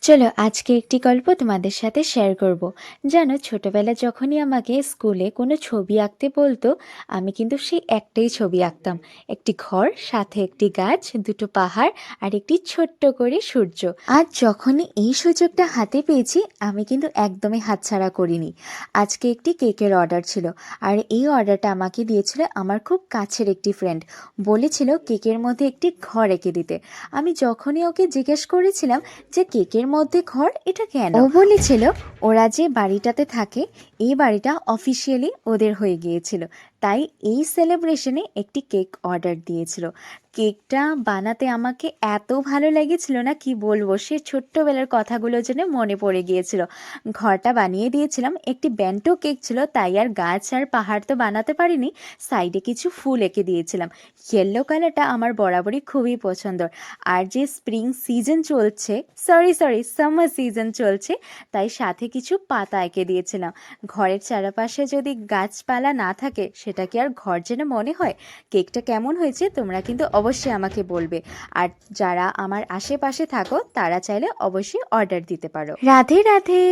চলো আজকে একটি গল্প তোমাদের সাথে শেয়ার করব। জানো, ছোটবেলা যখনই আমাকে স্কুলে কোনো ছবি আঁকতে বলতো, আমি কিন্তু সেই একটাই ছবি আঁকতাম। একটি ঘর, সাথে একটি গাছ, দুটো পাহাড়, আর একটি ছোট্ট করে সূর্য। আজ যখনই এই সুযোগটা হাতে পেয়েছি, আমি কিন্তু একদমই হাতছাড়া করিনি। আজকে একটি কেকের অর্ডার ছিল, আর এই অর্ডারটা আমাকে দিয়েছিল আমার খুব কাছের একটি ফ্রেন্ড। বলেছিল কেকের মধ্যে একটি ঘর এঁকে দিতে। আমি যখনই ওকে জিজ্ঞেস করেছিলাম যে কেকের মধ্যে ঘর এটা কেন, ও বলেছিল ওরা যে বাড়িটাতে থাকে এই বাড়িটা অফিসিয়ালি ওদের হয়ে গিয়েছিল, তাই এই সেলিব্রেশনে একটি কেক অর্ডার দিয়েছিল। কেকটা বানাতে আমাকে এত ভালো লেগেছিল না, কি বলবো, সে ছোট্টবেলার কথাগুলো যেন মনে পড়ে গিয়েছিল। ঘরটা বানিয়ে দিয়েছিলাম, একটি ব্যান্টো কেক ছিল, তাই আর গাছ আর পাহাড় তো বানাতে পারিনি। সাইডে কিছু ফুল এঁকে দিয়েছিলাম। ইয়েলো কালারটা আমার বরাবরই খুবই পছন্দ। আর যে স্প্রিং সিজন চলছে, সরি সামার সিজন চলছে, তাই সাথে কিছু পাতা এঁকে দিয়েছিলাম। ঘরের চারপাশে যদি গাছপালা না থাকে, সেটা কি আর ঘর যেন মনে হয়? কেকটা কেমন হয়েছে তোমরা কিন্তু অবশ্যই আমাকে বলবে। আর যারা আমার আশেপাশে থাকো তারা চাইলে অবশ্যই অর্ডার দিতে পারো। রাধে রাধে।